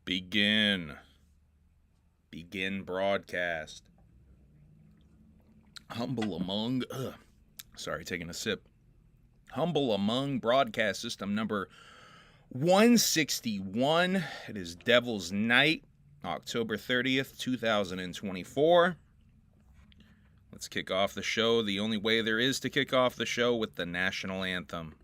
Begin broadcast. Taking a sip. Humble Among broadcast system number 161. It is Devil's Night, October 30th, 2024. Let's kick off the show the only way there is to kick off the show, with the national anthem,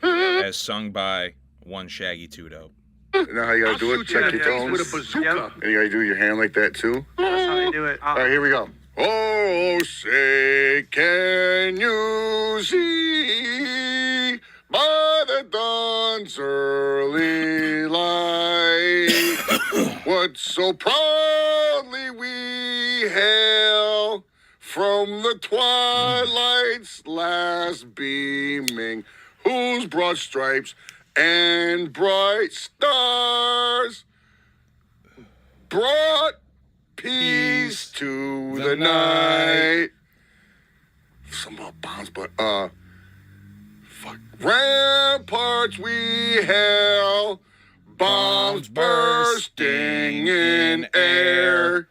as sung by one Shaggy Two-Dope. You know how you gotta do it? Check your tones. With a bazooka. Yep. And you gotta do your hand like that too. That's how you do it. All right, here we go. Oh, say, can you see by the dawn's early light what so proudly we hail from the twilight's last beaming, whose broad stripes and bright stars brought peace to the night. Some about bombs, but ramparts we hail, bombs bursting in air,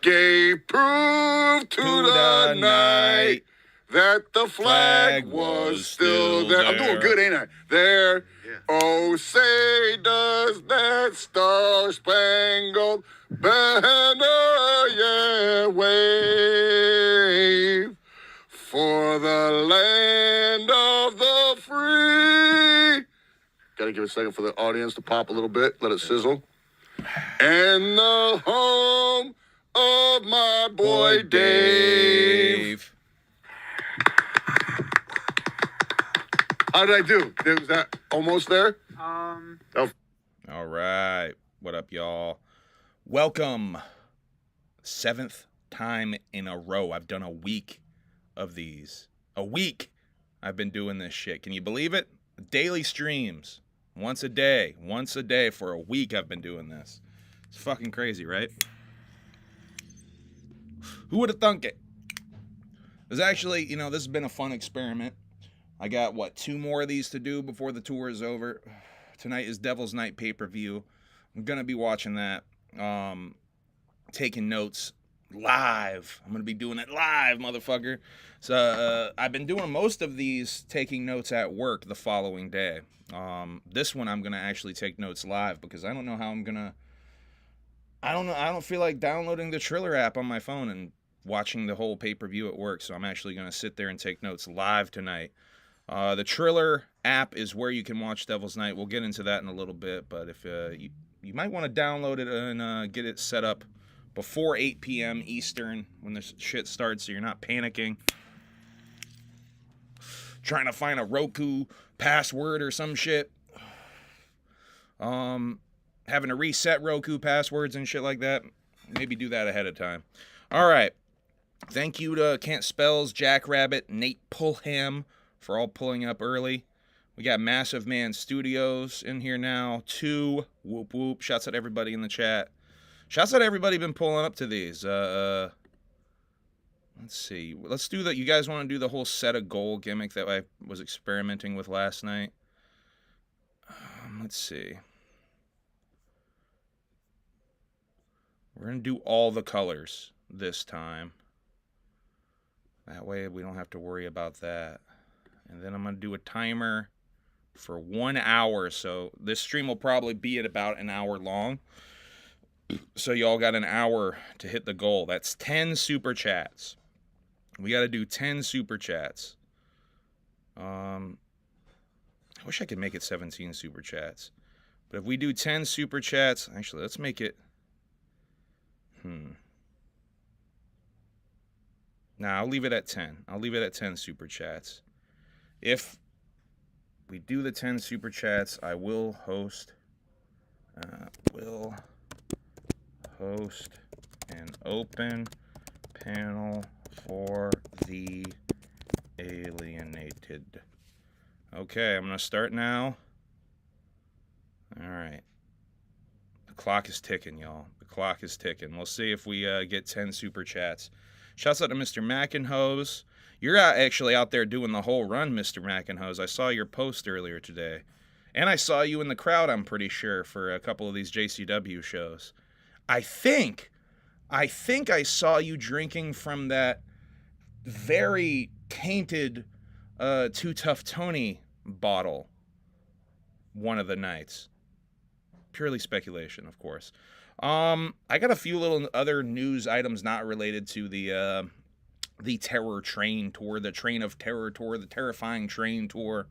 gave proof to the night that the flag was still there. I'm doing good, ain't I? There. Yeah. Oh, say does that star-spangled banner yet wave for the land of the free? Gotta give it a second for the audience to pop a little bit, let it sizzle. And the home of my boy Dave. How did I do? Was that almost there? Oh. All right. What up, y'all? Welcome. 7th time in a row. I've done a week of these. A week I've been doing this shit. Can you believe it? Daily streams. Once a day for a week I've been doing this. It's fucking crazy, right? Who would have thunk it? There's actually, this has been a fun experiment. I got, 2 more of these to do before the tour is over. Tonight is Devil's Night pay-per-view. I'm going to be watching that, taking notes live. I'm going to be doing it live, motherfucker. So I've been doing most of these taking notes at work the following day. This one I'm going to actually take notes live because I don't know how I'm going to... I don't feel like downloading the Triller app on my phone and watching the whole pay-per-view at work, so I'm actually going to sit there and take notes live tonight. The Triller app is where you can watch Devil's Night. We'll get into that in a little bit, but if you might want to download it and get it set up before 8 p.m. Eastern when the shit starts, so you're not panicking, trying to find a Roku password or some shit, having to reset Roku passwords and shit like that. Maybe do that ahead of time. All right. Thank you to Can't Spells, Jackrabbit, Nate Pullham for all pulling up early. We got Massive Man Studios in here now. 2. Whoop whoop. Shouts out everybody in the chat. Shouts out everybody been pulling up to these. Let's see. Let's do that. You guys want to do the whole set a goal gimmick that I was experimenting with last night? Let's see. We're going to do all the colors this time. That way we don't have to worry about that. And then I'm going to do a timer for 1 hour. So this stream will probably be at about an hour long. So y'all got an hour to hit the goal. That's 10 super chats. We got to do 10 super chats. I wish I could make it 17 super chats. But if we do 10 super chats, actually, let's make it... Nah, I'll leave it at 10. I'll leave it at 10 super chats. If we do the 10 super chats, I will host an open panel for the Alienated. Okay, I'm going to start now. All right. The clock is ticking, y'all. The clock is ticking. We'll see if we get 10 super chats. Shouts out to Mr. Mackenhose. You're actually out there doing the whole run, Mr. Mackenhose. I saw your post earlier today. And I saw you in the crowd, I'm pretty sure, for a couple of these JCW shows. I think I saw you drinking from that very tainted Too Tough Tony bottle one of the nights. Purely speculation, of course. I got a few little other news items not related to the Terror Train Tour, the Train of Terror Tour, the Terrifying Train Tour,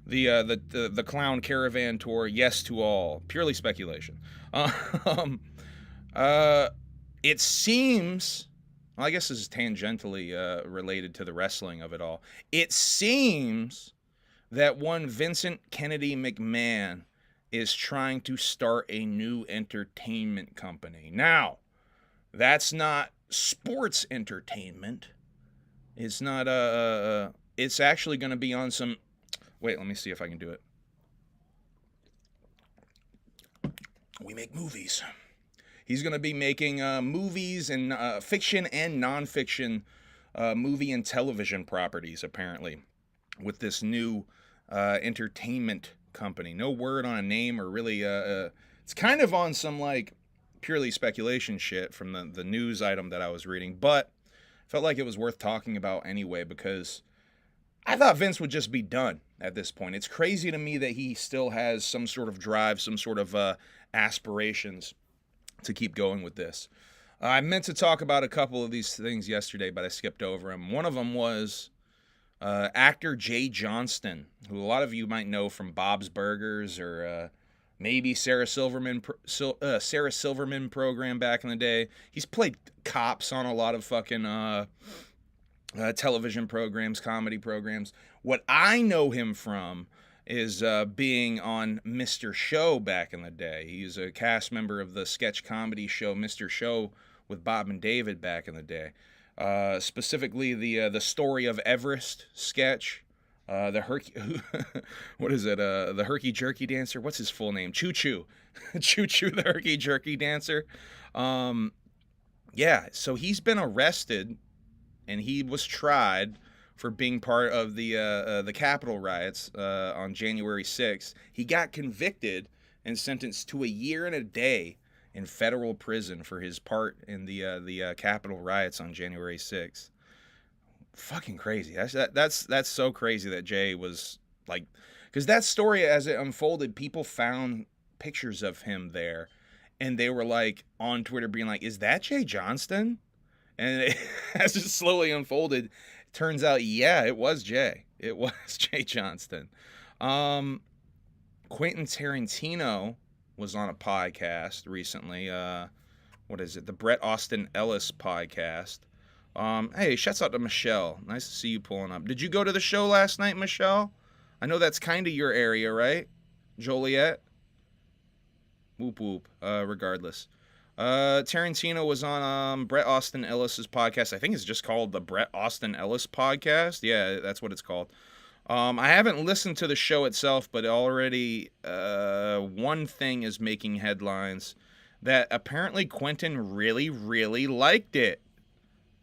the Clown Caravan Tour. Yes to all. Purely speculation. It seems, well, I guess this is tangentially related to the wrestling of it all. It seems that one Vincent Kennedy McMahon is trying to start a new entertainment company. Now, that's not sports entertainment. It's not it's actually going to be on some, wait, let me see if I can do it. We make movies. He's going to be making movies and fiction and nonfiction movie and television properties, apparently, with this new entertainment company. No word on a name or really, it's kind of on some like purely speculation shit from the news item that I was reading, but felt like it was worth talking about anyway because I thought Vince would just be done at this point. It's crazy to me that he still has some sort of drive, some sort of aspirations to keep going with this. I meant to talk about a couple of these things yesterday, but I skipped over them. One of them was actor Jay Johnston, who a lot of you might know from Bob's Burgers or maybe Sarah Silverman program back in the day. He's played cops on a lot of fucking television programs, comedy programs. What I know him from is being on Mr. Show back in the day. He's a cast member of the sketch comedy show Mr. Show with Bob and David back in the day. Specifically the Story of Everest sketch. The Herky Jerky Dancer. What's his full name? Choo Choo. Choo Choo, the Herky Jerky Dancer. Yeah, so he's been arrested and he was tried for being part of the Capitol riots on January 6th. He got convicted and sentenced to a year and a day in federal prison for his part in the Capitol riots on January 6th. Fucking crazy. That's so crazy that Jay was like, because that story as it unfolded, people found pictures of him there, and they were like on Twitter being like, "Is that Jay Johnston?" And as it slowly unfolded, turns out, yeah, it was Jay. It was Jay Johnston. Quentin Tarantino was on a podcast recently. What is it? The Brett Austin Ellis podcast. Hey, shouts out to Michelle. Nice to see you pulling up. Did you go to the show last night, Michelle? I know that's kind of your area, right? Joliet? Whoop whoop. Regardless. Tarantino was on Brett Austin Ellis's podcast. I think it's just called the Brett Austin Ellis podcast. Yeah, that's what it's called. I haven't listened to the show itself, but already one thing is making headlines that apparently Quentin really, really liked it.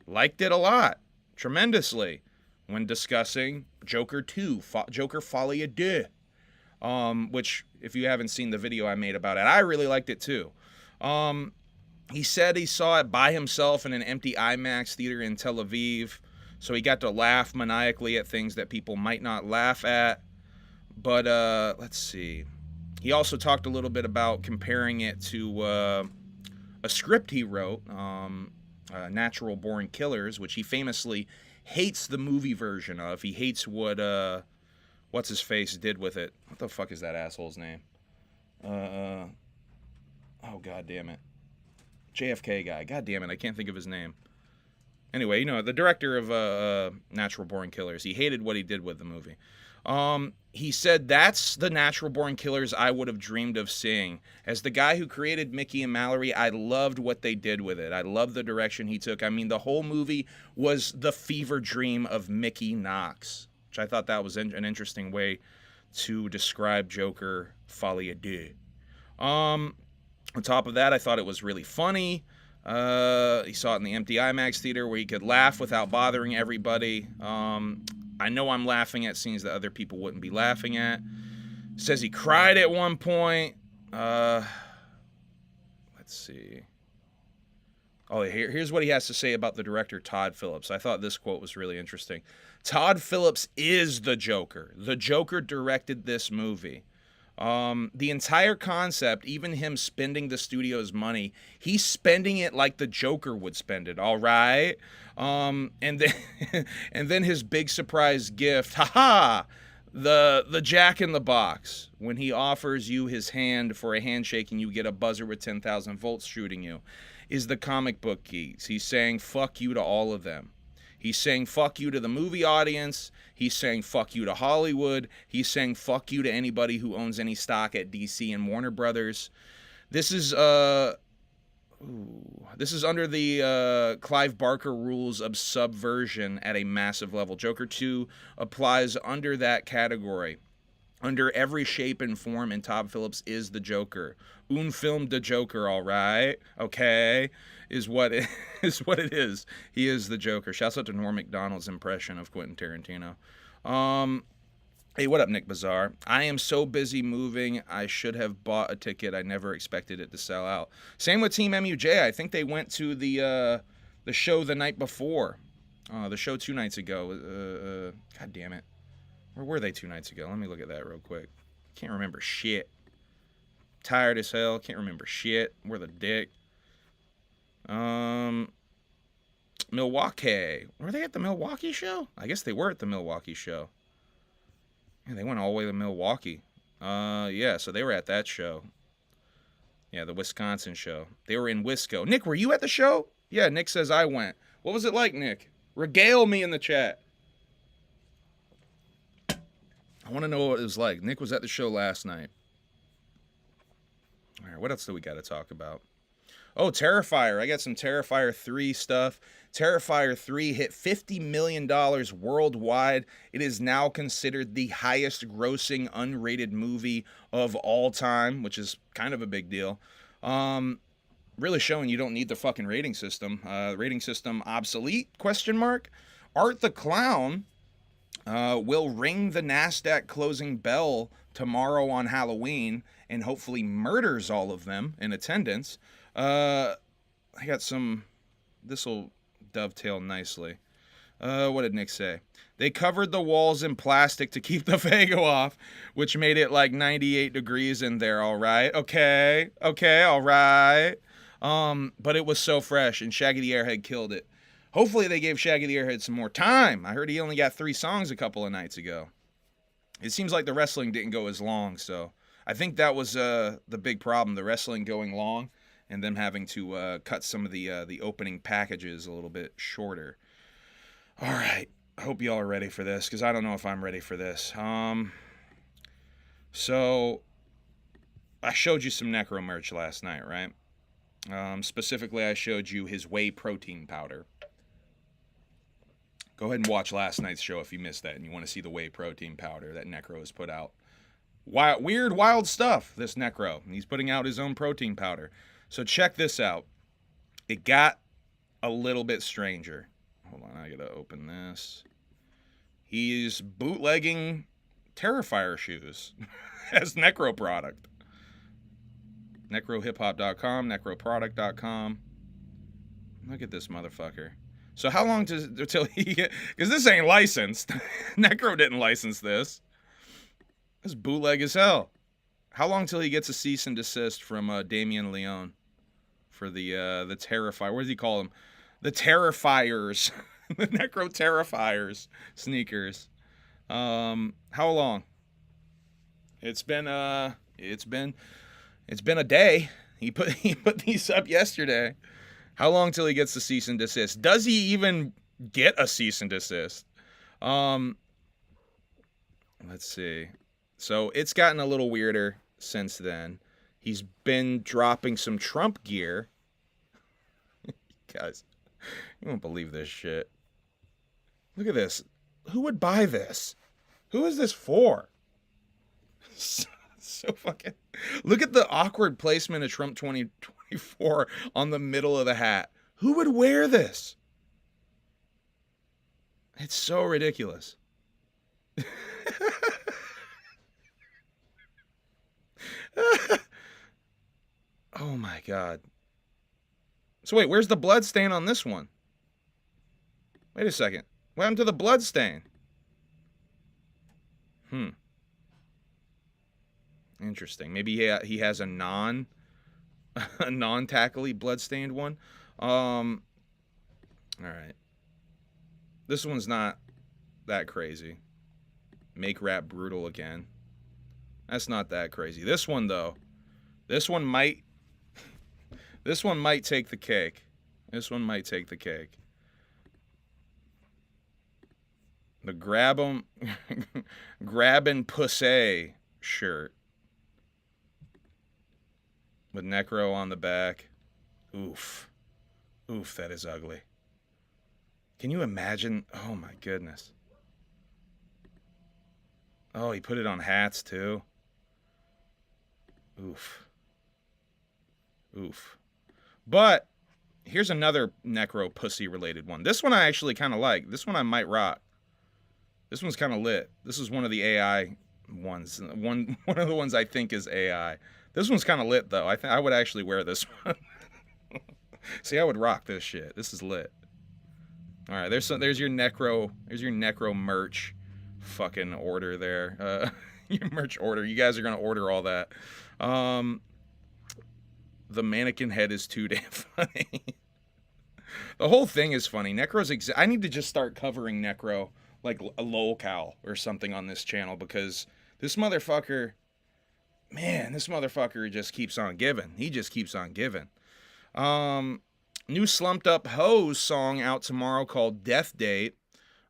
Liked it a lot. Tremendously. When discussing Joker 2, Joker Folie à Deux. Which, if you haven't seen the video I made about it, I really liked it too. He said he saw it by himself in an empty IMAX theater in Tel Aviv, so he got to laugh maniacally at things that people might not laugh at. But let's see. He also talked a little bit about comparing it to a script he wrote, Natural Born Killers, which he famously hates the movie version of. He hates what what's his face did with it. What the fuck is that asshole's name? Oh god damn it. JFK guy. God damn it, I can't think of his name. Anyway, you know, the director of Natural Born Killers. He hated what he did with the movie. He said, "That's the Natural Born Killers I would have dreamed of seeing. As the guy who created Mickey and Mallory, I loved what they did with it. I loved the direction he took. I mean, the whole movie was the fever dream of Mickey Knox," which I thought that was an interesting way to describe Joker Folie à Deux. On top of that, I thought it was really funny. He saw it in the empty IMAX theater where he could laugh without bothering everybody. I know I'm laughing at scenes that other people wouldn't be laughing at. Says he cried at one point. Let's see. Oh, here's what he has to say about the director, Todd Phillips. I thought this quote was really interesting. Todd Phillips is the Joker. The Joker directed this movie. The entire concept, even him spending the studio's money, he's spending it like the Joker would spend it, all right? And then and then his big surprise gift, the Jack in the Box, when he offers you his hand for a handshake and you get a buzzer with 10,000 volts shooting you, is the comic book geeks. He's saying fuck you to all of them. He's saying fuck you to the movie audience. He's saying fuck you to Hollywood. He's saying fuck you to anybody who owns any stock at DC and Warner Brothers. This is under the Clive Barker rules of subversion at a massive level. Joker 2 applies under that category. Under every shape and form, and Todd Phillips is the Joker. Un film de Joker, all right? Okay? Is what it is. He is the Joker. Shouts out to Norm Macdonald's impression of Quentin Tarantino. Hey, what up, Nick Bazaar? I am so busy moving, I should have bought a ticket. I never expected it to sell out. Same with Team MUJ. I think they went to the show the night before. The show 2 nights ago. God damn it. Where were they 2 nights ago? Let me look at that real quick. Can't remember shit. Tired as hell. Can't remember shit. Where the dick. Milwaukee. Were they at the Milwaukee show? I guess they were at the Milwaukee show. Yeah, they went all the way to Milwaukee. Yeah, so they were at that show. Yeah, the Wisconsin show. They were in Wisco. Nick, were you at the show? Yeah, Nick says I went. What was it like, Nick? Regale me in the chat. I want to know what it was like. Nick was at the show last night. All right, what else do we got to talk about? Oh, Terrifier. I got some Terrifier 3 stuff. Terrifier 3 hit $50 million worldwide. It is now considered the highest grossing unrated movie of all time, which is kind of a big deal. Really showing you don't need the fucking rating system. Rating system obsolete, ? Art the Clown will ring the NASDAQ closing bell tomorrow on Halloween and hopefully murders all of them in attendance. I got some... This'll dovetail nicely. What did Nick say? They covered the walls in plastic to keep the Fago off, which made it like 98 degrees in there, all right? Okay, all right. But it was so fresh, and Shaggy the Airhead killed it. Hopefully they gave Shaggy the Airhead some more time. I heard he only got 3 songs a couple of nights ago. It seems like the wrestling didn't go as long, so I think that was the big problem, the wrestling going long and them having to cut some of the opening packages a little bit shorter. All right, I hope y'all are ready for this, because I don't know if I'm ready for this. So I showed you some Necro merch last night, right? Specifically, I showed you his whey protein powder. Go ahead and watch last night's show if you missed that and you want to see the whey protein powder that Necro has put out. Wild stuff, this Necro. He's putting out his own protein powder. So check this out. It got a little bit stranger. Hold on, I gotta open this. He's bootlegging Terrifier shoes as Necro product. NecroHipHop.com, NecroProduct.com. Look at this motherfucker. So how long till he get... Because this ain't licensed. Necro didn't license this. This is bootleg as hell. How long till he gets a cease and desist from Damian Leone for the Terrifier? What does he call them? The Terrifiers. The Necro Terrifiers sneakers. How long? It's been a day. He put these up yesterday. How long till he gets the cease and desist? Does he even get a cease and desist? Let's see. So it's gotten a little weirder since then. He's been dropping some Trump gear. Guys, you won't believe this shit. Look at this. Who would buy this? Who is this for? So fucking... Look at the awkward placement of Trump 2024 on the middle of the hat. Who would wear this? It's so ridiculous. my God. So wait, where's the blood stain on this one? Wait a second. What happened to the blood stain? Interesting. Maybe he has a non-tackly blood-stained one. All right. This one's not that crazy. Make rap brutal again. That's not that crazy. This one though. This one might take the cake. This one might take the cake. The grabbing pussy shirt with Necro on the back. Oof, that is ugly. Can you imagine? Oh my goodness. Oh, he put it on hats too. Oof. But here's another Necro pussy related one. This one I actually kind of like. This one I might rock. This one's kind of lit. This is one of the AI ones. One of the ones I think is AI. This one's kind of lit though. I would actually wear this one. See, I would rock this shit. This is lit. All right, there's your Necro merch fucking order there. Your merch order. You guys are gonna order all that. The mannequin head is too damn funny. The whole thing is funny. Necro's I need to just start covering Necro like a lolcow or something on this channel, because this motherfucker, man, just keeps on giving. He just keeps on giving. New Slumped Up Hoes song out tomorrow called Death Date.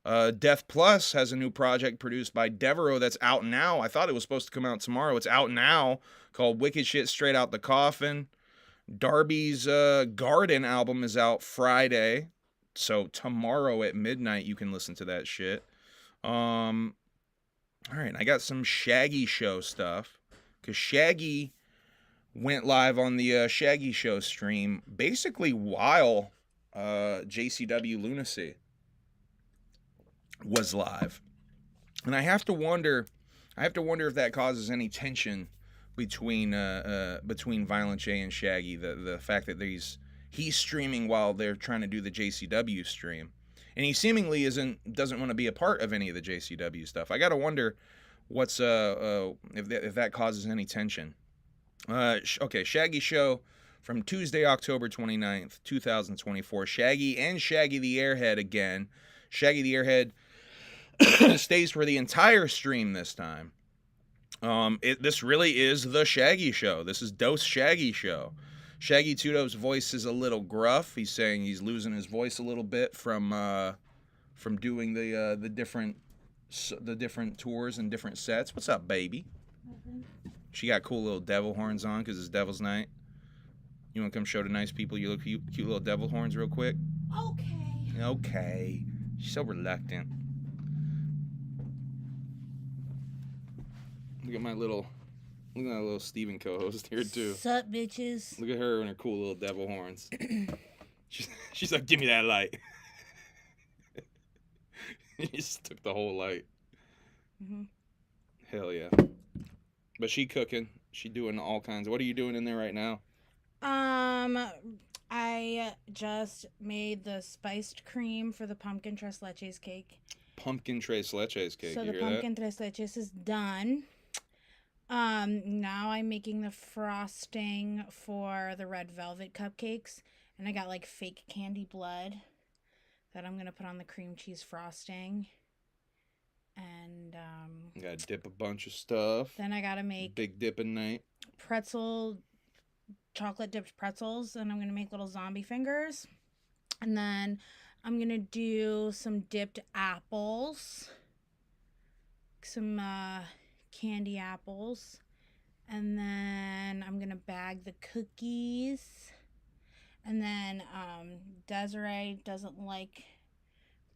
Death Plus has a new project produced by Devereaux that's out now. I thought it was supposed to come out tomorrow. It's out now, called Wicked Shit Straight Out the Coffin. Darby's Garden album is out Friday. So tomorrow at midnight you can listen to that shit. All right, I got some Shaggy Show stuff, because Shaggy went live on the Shaggy Show stream basically while JCW Lunacy was live. And I have to wonder if that causes any tension between Violent J and Shaggy, the fact that he's streaming while they're trying to do the JCW stream, and he seemingly doesn't want to be a part of any of the JCW stuff. I gotta wonder what's if that causes any tension. Okay, Shaggy Show from Tuesday, October 29th, 2024. Shaggy and Shaggy the Airhead again. Shaggy the Airhead stays for the entire stream this time. This really is the Shaggy Show. This is Dose Shaggy Show. Shaggy Tudo's voice is a little gruff. He's saying he's losing his voice a little bit from doing the different tours and different sets. What's up, baby? Mm-hmm. She got cool little devil horns on because it's Devil's Night. You want to come show the nice people your cute little devil horns real quick? Okay. She's so reluctant. Look at my little Steven co-host here too. Sup, bitches? Look at her and her cool little devil horns. she's like, give me that light. He just took the whole light. Mm-hmm. Hell yeah. But she cooking. She doing all kinds. What are you doing in there right now? I just made the spiced cream for the pumpkin tres leches cake. Pumpkin tres leches cake. So the pumpkin tres leches is done. Now I'm making the frosting for the red velvet cupcakes, and I got like fake candy blood that I'm gonna put on the cream cheese frosting. And you gotta dip a bunch of stuff. Then I gotta make big dipping night. Chocolate dipped pretzels, and I'm gonna make little zombie fingers. And then I'm gonna do some dipped apples, some candy apples, and then I'm gonna bag the cookies. And then Desiree doesn't like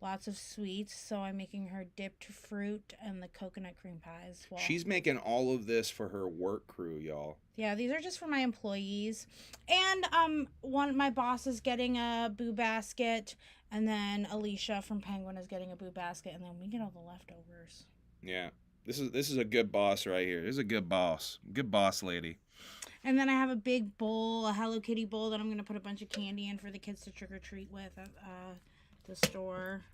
lots of sweets, so I'm making her dipped fruit and the coconut cream pies. Well, she's making all of this for her work crew, y'all. Yeah, these are just for my employees. And my boss is getting a boo basket, and then Alicia from Penguin is getting a boo basket, and then we get all the leftovers. Yeah. This is a good boss right here. This is a good boss. Good boss lady. And then I have a big bowl, a Hello Kitty bowl that I'm going to put a bunch of candy in for the kids to trick-or-treat with at the store.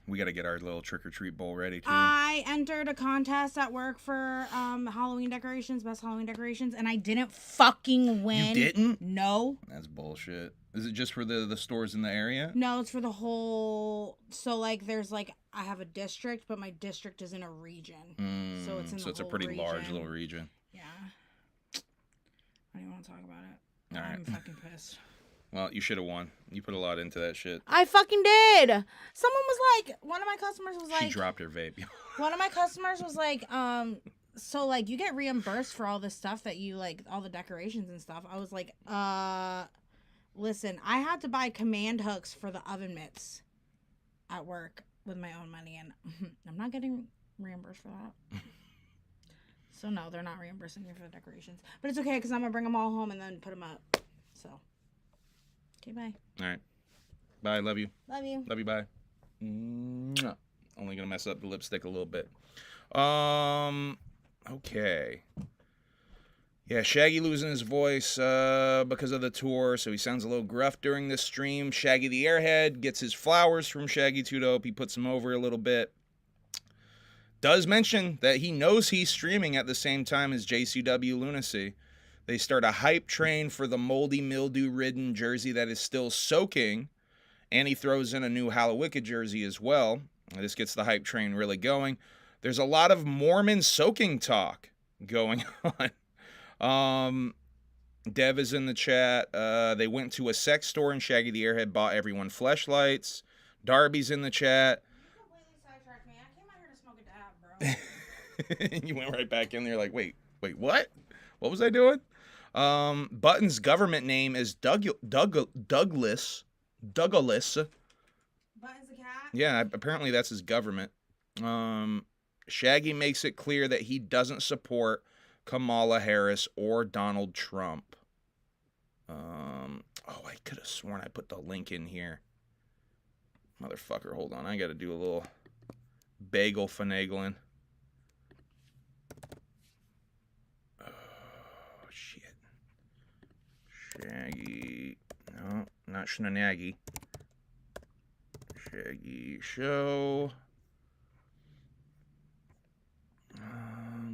We got to get our little trick-or-treat bowl ready, too. I entered a contest at work for Halloween decorations, best Halloween decorations, and I didn't fucking win. You didn't? No. That's bullshit. Is it just for the stores in the area? No, it's for the whole... So, like, there's, like, I have a district, but my district is in a region. So it's in the So it's a whole pretty region. large little region. Yeah. I don't even want to talk about it. All right. I'm fucking pissed. Well, you should have won. You put a lot into that shit. I fucking did. Someone was like, one of my customers was like... She dropped her vape. One of my customers was like, so, like, you get reimbursed for all this stuff that you, like, all the decorations and stuff. I was like, listen, I had to buy command hooks for the oven mitts at work with my own money, and I'm not getting reimbursed for that. So, no, they're not reimbursing me for the decorations. But it's okay, because I'm going to bring them all home and then put them up. So, okay, bye. All right. Bye. Love you. Love you. Love you. Bye. Mwah. Only going to mess up the lipstick a little bit. Okay. Yeah, Shaggy losing his voice because of the tour, so he sounds a little gruff during this stream. Shaggy the Airhead gets his flowers from Shaggy 2 Dope. He puts them over a little bit. Does mention that he knows he's streaming at the same time as JCW Lunacy. They start a hype train for the moldy, mildew-ridden jersey that is still soaking, and he throws in a new Halloween jersey as well. This gets the hype train really going. There's a lot of Mormon soaking talk going on. Dev is in the chat. They went to a sex store and Shaggy the Airhead bought everyone fleshlights. Darby's in the chat. You completely sidetracked me. I came out here to smoke a dab, bro. You went right back in there like, wait, what? What was I doing? Button's government name is Douglas. Button's a cat? Yeah, apparently that's his government. Shaggy makes it clear that he doesn't support Kamala Harris or Donald Trump. I could have sworn I put the link in here. Motherfucker, hold on. I got to do a little bagel finagling. Oh, shit. Shaggy. No, not Shenanaggy. Shaggy Show.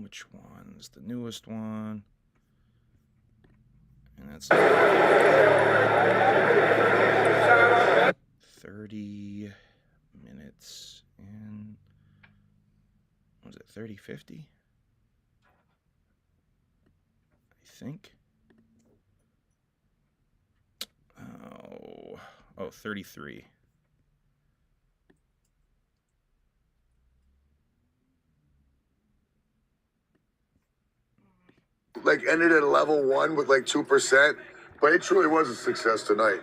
Which one's the newest one? And that's 30 minutes in. Was it 30:50? I think. Oh, 33. Like ended at level 1 with like 2%, but it truly was a success tonight.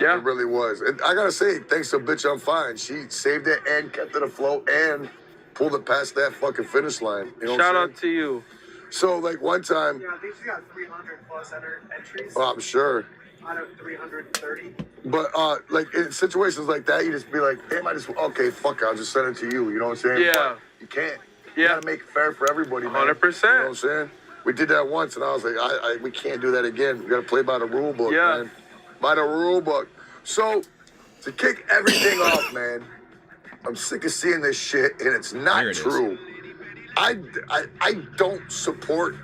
Yeah, it really was. And I gotta say, thanks to Bitch I'm Fine, she saved it and kept it afloat and pulled it past that fucking finish line. You know Shout out to you. So like one time, yeah, I think she got 300 plus entries. Oh, I'm sure. Out of 330. But like in situations like that, you just be like, damn, okay, fuck it, I'll just send it to you. You know what I'm saying? Yeah. But you can't. You gotta make it fair for everybody, man. 100%. You know what I'm saying? We did that once, and I was like, we can't do that again. We got to play by the rule book, man. By the rule book. So, to kick everything off, man, I'm sick of seeing this shit, and it's not true. I don't support,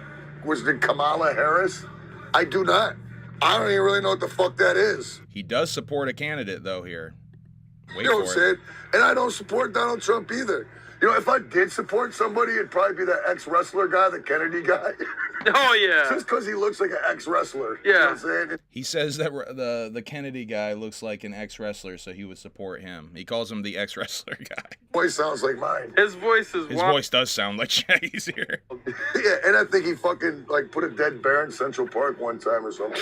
Kamala Harris? I do not. I don't even really know what the fuck that is. He does support a candidate, though, here. Wait You know what I'm for saying? And I don't support Donald Trump either. You know, if I did support somebody, it'd probably be that ex-wrestler guy, the Kennedy guy. Oh, yeah. Just because he looks like an ex-wrestler. Yeah. You know what I'm saying? He says that the Kennedy guy looks like an ex-wrestler, so he would support him. He calls him the ex-wrestler guy. Voice sounds like mine. His voice is His voice does sound like Shaggy's here. Yeah, and I think he fucking, like, put a dead bear in Central Park one time or something.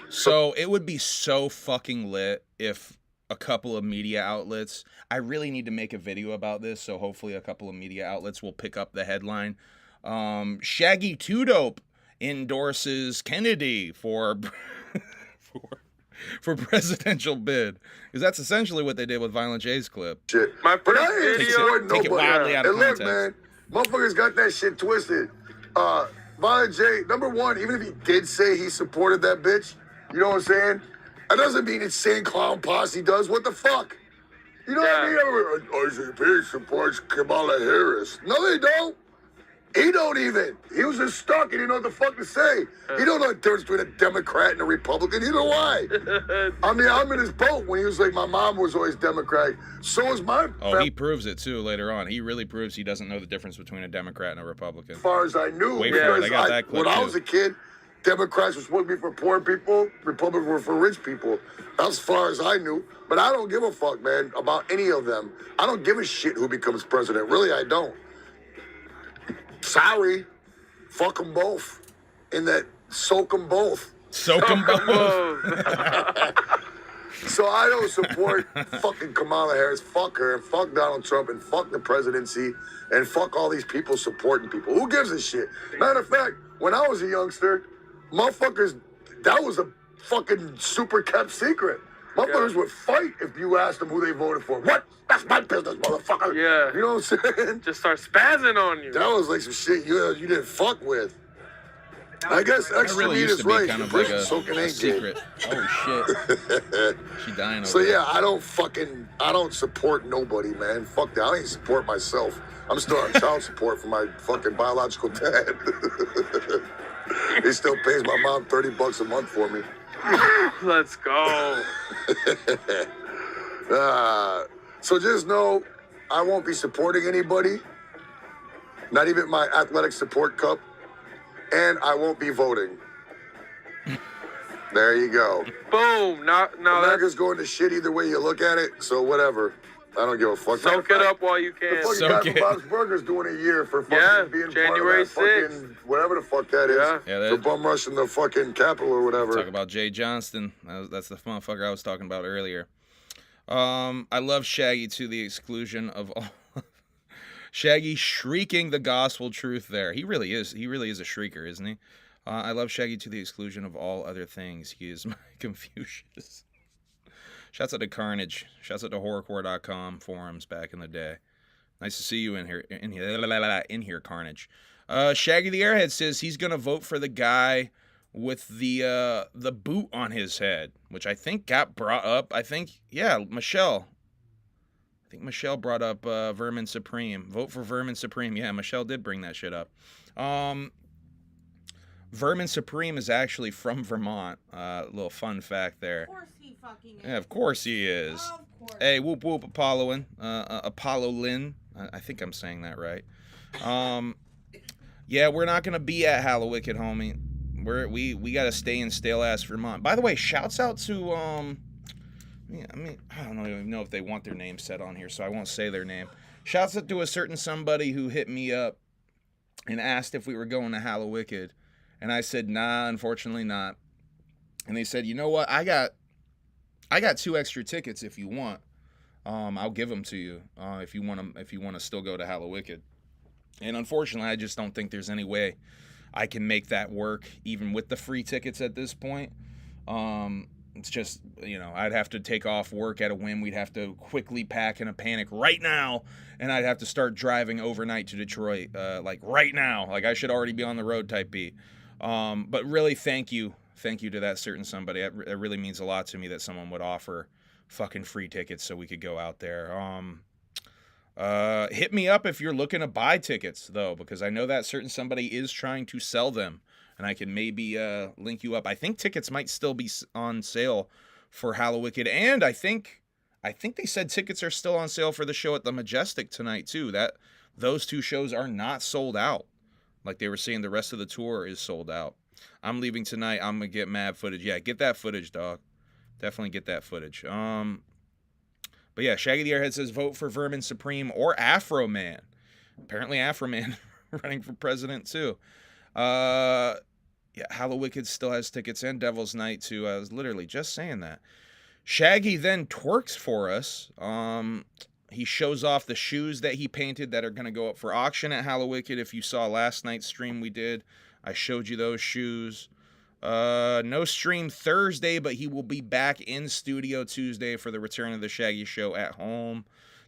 So it would be so fucking lit if a couple of media outlets, I really need to make a video about this, so hopefully a couple of media outlets will pick up the headline. Shaggy 2 Dope endorses Kennedy for presidential bid, because that's essentially what they did with Violent J's clip. Shit. My But first I ain't video. supporting Take it nobody. wildly out of And look, context. man, motherfuckers got that shit twisted. Violent J, number one, even if he did say he supported that bitch, you know what I'm saying? That doesn't mean Insane Clown Posse does. What the fuck? You know what I mean? ICP supports Kamala Harris. No, they don't. He don't even. He was just stuck. He didn't know what the fuck to say. He don't know the difference between a Democrat and a Republican. Either way. I mean, I'm in his boat when he was like, my mom was always Democrat. So was my Oh, he proves it too later on. He really proves he doesn't know the difference between a Democrat and a Republican. As far as I knew. Wait for it. I got that clip when too. I was a kid, Democrats were supposed to be for poor people. Republicans were for rich people. That's as far as I knew. But I don't give a fuck, man, about any of them. I don't give a shit who becomes president. Really, I don't. Sorry. Fuck them both. In that, soak them both. Soak them both. So I don't support fucking Kamala Harris. Fuck her, and fuck Donald Trump, and fuck the presidency, and fuck all these people supporting people. Who gives a shit? Matter of fact, when I was a youngster, motherfuckers, that was a fucking super kept secret. Motherfuckers would fight if you asked them who they voted for. What? That's my business, motherfucker. Yeah. You know what I'm saying? Just start spazzing on you. That was like some shit you didn't fuck with. I guess That extra really meat used is to be right. kind of The like person a soaking ain't secret. Oh shit. She dying over So there. yeah, I don't support nobody, man. Fuck that. I don't even support myself. I'm still on child support for my fucking biological dad. He still pays my mom $30 a month for me. Let's go. So just know I won't be supporting anybody. Not even my athletic support cup. And I won't be voting. There you go. Boom. Now America's going to shit either way you look at it, so whatever. I don't give a fuck. soak it up while you The can. fucking Soak guy it. from Bob's Burgers doing a year for fucking Yeah, being January part of that 6th. fucking whatever the fuck that is. Yeah. Yeah, For that, bum rushing the fucking Capitol or whatever. talk about Jay Johnston. That's the motherfucker I was talking about earlier. I love Shaggy to the exclusion of all. Shaggy shrieking the gospel truth there. He really is. He really is a shrieker, isn't he? I love Shaggy to the exclusion of all other things. He is my Confucius. Shouts out to Carnage. Shouts out to horrorcore.com forums back in the day. Nice to see you in here, Carnage. Shaggy the Airhead says he's gonna vote for the guy with the boot on his head, which I think got brought up. Michelle. I think Michelle brought up Vermin Supreme. Vote for Vermin Supreme. Yeah, Michelle did bring that shit up. Vermin Supreme is actually from Vermont. Little fun fact there. Of course he fucking is. Yeah, of course he is. Of course. Hey, whoop whoop Apollo Lynn. I think I'm saying that right. Yeah, we're not gonna be at Hallowicked, homie. We gotta stay in stale ass Vermont. By the way, shouts out to I don't even know if they want their name said on here, so I won't say their name. Shouts out to a certain somebody who hit me up and asked if we were going to Hallowicked, and I said nah, unfortunately not. And they said, you know what, I got 2 extra tickets if you want. I'll give them to you if you want to still go to Hallowicked. And unfortunately, I just don't think there's any way I can make that work, even with the free tickets at this point. It's just, I'd have to take off work at a whim. We'd have to quickly pack in a panic right now, and I'd have to start driving overnight to Detroit, like right now. Like I should already be on the road type beat. But really, thank you to that certain somebody. It really means a lot to me that someone would offer fucking free tickets so we could go out there. Hit me up if you're looking to buy tickets, though, because I know that certain somebody is trying to sell them, and I can maybe link you up. I think tickets might still be on sale for Hallowicked, and I think they said tickets are still on sale for the show at the Majestic tonight, too. Those 2 shows are not sold out. Like they were saying, the rest of the tour is sold out. I'm leaving tonight. I'm going to get mad footage. Yeah, get that footage, dog. Definitely get that footage. But yeah, Shaggy the Airhead says vote for Vermin Supreme or Afro Man. Apparently Afro Man running for president too. Yeah, Hallowicked still has tickets and Devil's Night too. I was literally just saying that. Shaggy then twerks for us. He shows off the shoes that he painted that are going to go up for auction at Hallowicked. If you saw last night's stream we did, I showed you those shoes. No stream Thursday, but he will be back in studio Tuesday for the return of the Shaggy Show at home.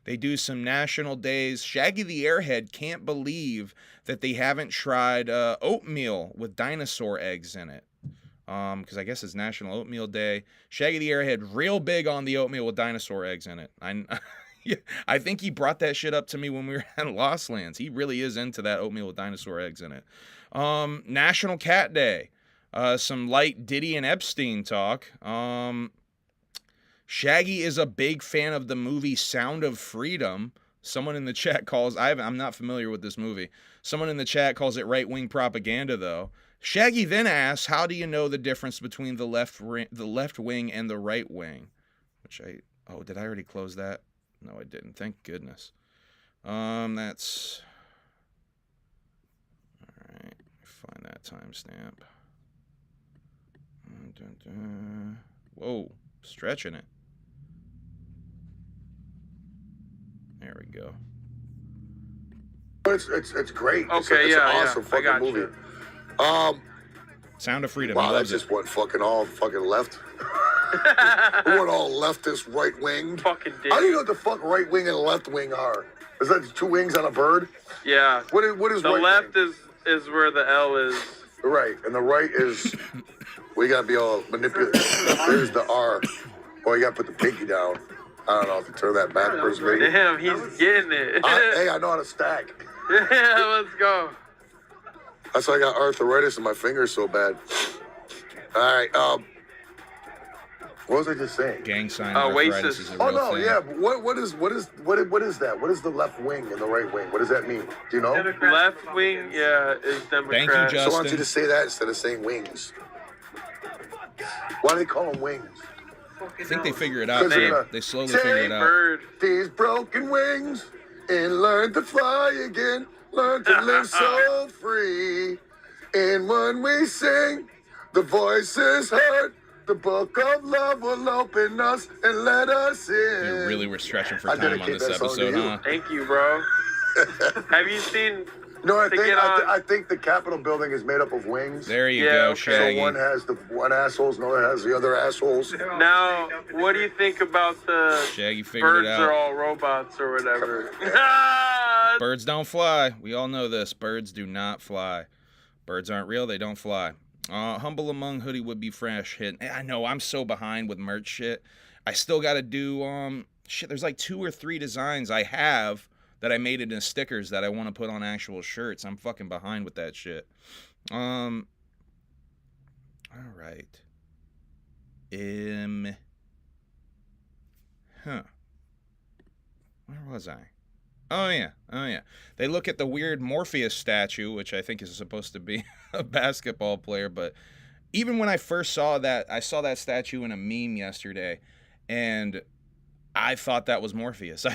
They do some national days. Shaggy the Airhead can't believe that they haven't tried oatmeal with dinosaur eggs in it. Because I guess it's National Oatmeal Day. Shaggy the Airhead, real big on the oatmeal with dinosaur eggs in it. I think he brought that shit up to me when we were at Lost Lands. He really is into that oatmeal with dinosaur eggs in it. National Cat Day. Some light Diddy and Epstein talk. Shaggy is a big fan of the movie Sound of Freedom. Someone in the chat calls, I'm not familiar with this movie. Someone in the chat calls it right-wing propaganda, though. Shaggy then asks, how do you know the difference between the left wing and the right wing? Did I already close that? No, I didn't. Thank goodness. That's... All right, find that timestamp. Whoa, stretching it. There we go. It's great. Okay, it's an awesome I fucking got movie. you. Sound of Freedom. Wow, He that loves just it. went fucking all fucking left. We went all leftist, right wing. Fucking dick. I don't even know what the fuck right wing and left wing are. Is that two wings on a bird? Yeah. What is The right left wing? is where the L is. Right, and the right is we gotta be all manipulative. There's the R. Or you gotta put the pinky down. I don't know if you turn that backwards, maybe. Damn, he's getting it. Hey, I know how to stack. Yeah, let's go. That's why I got arthritis in my fingers so bad. All right, what was I just saying? Gang sign Oasis. arthritis is a Oh real no, thing. yeah. But what is that? What is the left wing and the right wing? What does that mean? Do you know? Left wing, yeah, is Democrat. Thank you, So I Justin. want you to say that instead of saying wings. Why do they call them wings? I think they figure it out. Because they're gonna They slowly take figure it out. Bird. these broken wings and learn to fly again. Learn to live so free. And when we sing, the voices heard. The book of love will open us and let us in. You really were stretching for I time on dedicate this that song to episode, you. huh? Thank you, bro. Have you seen? No, I To think get on- I think the Capitol building is made up of wings. There you Yeah, go, okay. So Shaggy. one has the one assholes, another has the other assholes. Now, what do you think about the Shaggy figured birds it are out. all robots or whatever? Birds don't fly. We all know this. Birds do not fly. Birds aren't real. They don't fly. Humble Among Hoodie would be fresh hit. I know I'm so behind with merch shit. I still got to do shit. There's like 2 or 3 designs I have that I made into stickers that I want to put on actual shirts. I'm fucking behind with that shit. All right. Where was I? Oh yeah. They look at the weird Morpheus statue, which I think is supposed to be a basketball player, but even when I first saw that, I saw that statue in a meme yesterday, and I thought that was Morpheus. I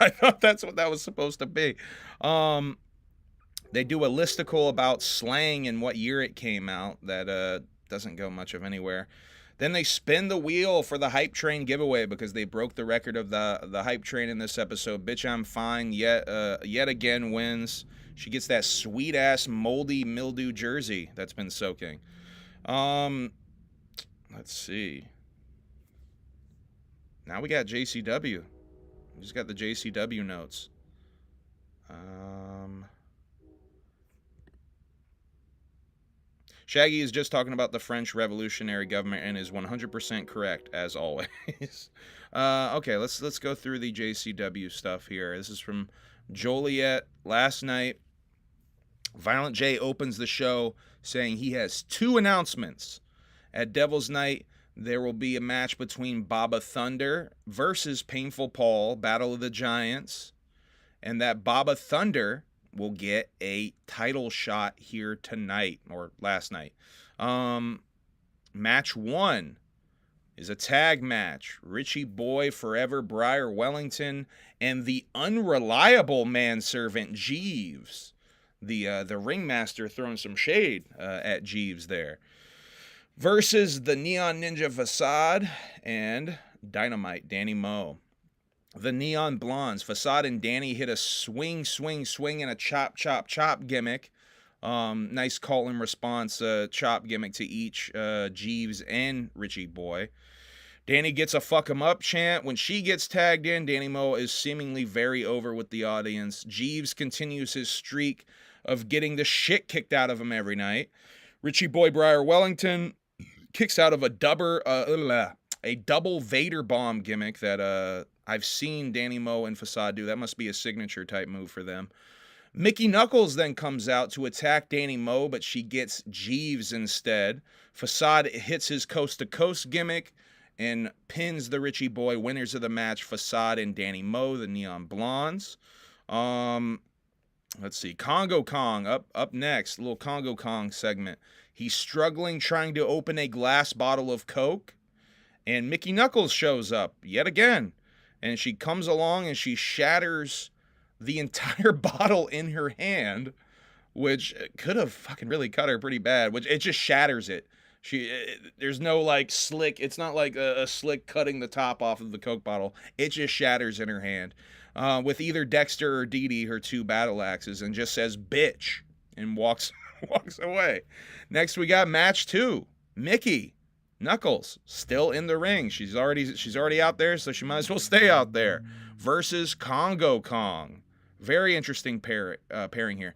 thought that's what that was supposed to be. They do a listicle about slang and what year it came out that doesn't go much of anywhere. Then they spin the wheel for the Hype Train giveaway because they broke the record of the Hype Train in this episode. Bitch, I'm Fine yet again wins. She gets that sweet-ass moldy mildew jersey that's been soaking. Let's see. Now we got JCW. We just got the JCW notes. Shaggy is just talking about the French Revolutionary Government and is 100% correct, as always. Okay, let's go through the JCW stuff here. This is from Joliet last night. Violent J opens the show saying he has 2 announcements. At Devil's Night, there will be a match between Baba Thunder versus Painful Paul, Battle of the Giants, and that Baba Thunder will get a title shot here tonight, or last night. Match 1 is a tag match. Richie Boy, Forever Briar Wellington, and the unreliable manservant Jeeves. The ringmaster throwing some shade at Jeeves there. Versus the Neon Ninja Facade and Dynamite Danny Moe. The Neon Blondes, Facade and Danny hit a swing, and a chop gimmick. Nice call and response chop gimmick to each Jeeves and Richie Boy. Danny gets a fuck him up chant. When she gets tagged in, Danny Mo is seemingly very over with the audience. Jeeves continues his streak of getting the shit kicked out of him every night. Richie Boy Briar Wellington kicks out of a double Vader bomb gimmick that I've seen Danny Mo and Facade do. That must be a signature type move for them. Mickey Knuckles then comes out to attack Danny Mo, but she gets Jeeves instead. Facade hits his coast-to-coast gimmick and pins the Richie Boy. Winners of the match, Facade and Danny Mo, the Neon Blondes. Let's see. Congo Kong up next. A little Congo Kong segment. He's struggling trying to open a glass bottle of Coke. And Mickey Knuckles shows up yet again. And she comes along and she shatters the entire bottle in her hand, which could have fucking really cut her pretty bad. Which it just shatters it. There's no like slick. It's not like a slick cutting the top off of the Coke bottle. It just shatters in her hand. With either Dexter or Dee Dee, her two battle axes, and just says bitch and walks away. Next we got match 2. Mickey Knuckles still in the ring. She's already out there, so she might as well stay out there. Versus Congo Kong. Very interesting pairing here.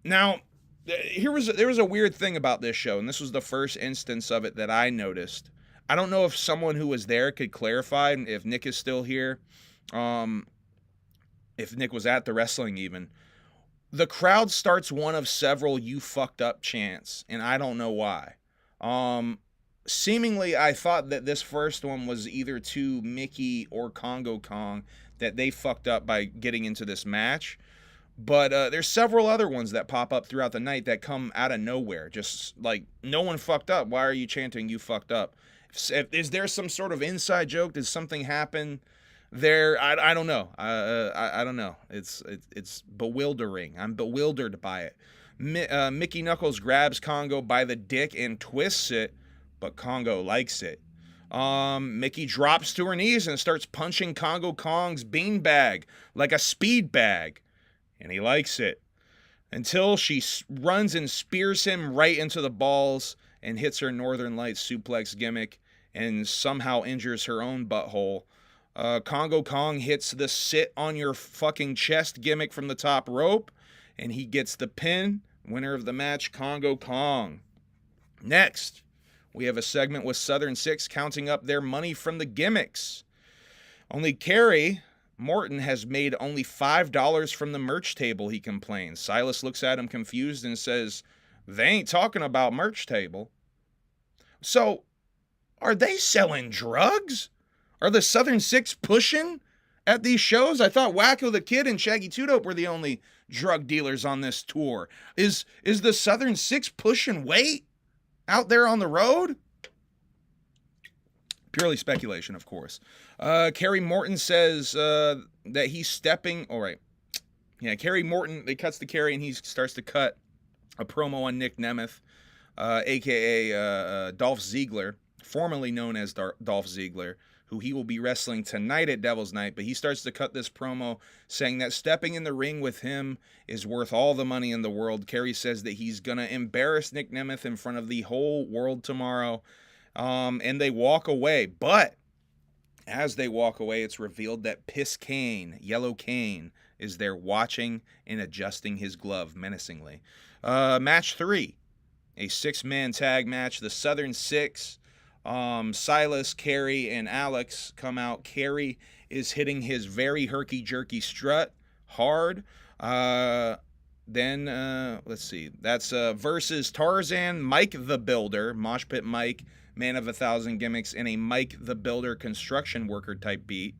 Now, there was a weird thing about this show, and this was the first instance of it that I noticed. I don't know if someone who was there could clarify, if Nick is still here, if Nick was at the wrestling even. The crowd starts one of several "you fucked up" chants, and I don't know why. Seemingly, I thought that this first one was either to Mickey or Congo Kong, that they fucked up by getting into this match. But there's several other ones that pop up throughout the night that come out of nowhere. Just like, no one fucked up. Why are you chanting "you fucked up"? Is there some sort of inside joke? Did something happen there? I don't know. I don't know. It's bewildering. I'm bewildered by it. Mickey Knuckles grabs Congo by the dick and twists it, but Congo likes it. Mickey drops to her knees and starts punching Congo Kong's beanbag like a speed bag, and he likes it. Until she runs and spears him right into the balls and hits her Northern Lights suplex gimmick and somehow injures her own butthole. Congo Kong hits the sit on your fucking chest gimmick from the top rope, and he gets the pin. Winner of the match, Congo Kong. Next, we have a segment with Southern Six counting up their money from the gimmicks. Only Kerry Morton has made only $5 from the merch table, he complains. Silas looks at him confused and says, "They ain't talking about merch table." So, are they selling drugs? Are the Southern Six pushing at these shows? I thought Wacko the Kid and Shaggy Two Dope were the only drug dealers on this tour. Is the Southern Six pushing weight out there on the road? Purely speculation, of course. Kerry Morton says that he's stepping... All right. Yeah, Kerry Morton, they cuts to Kerry and he starts to cut a promo on Nick Nemeth, a.k.a. Dolph Ziggler, formerly known as Dolph Ziggler, who he will be wrestling tonight at Devil's Night, but he starts to cut this promo saying that stepping in the ring with him is worth all the money in the world. Kerry says that he's going to embarrass Nick Nemeth in front of the whole world tomorrow, and they walk away. But as they walk away, it's revealed that Piss Kane, Yellow Kane, is there watching and adjusting his glove menacingly. Match 3, a 6-man tag match. The Southern Six, Silas, Kerry, and Alex come out. Kerry is hitting his very herky-jerky strut hard. Then, let's see. That's versus Tarzan, Mike the Builder, Mosh Pit Mike, Man of 1,000 Gimmicks, and a Mike the Builder construction worker type beat.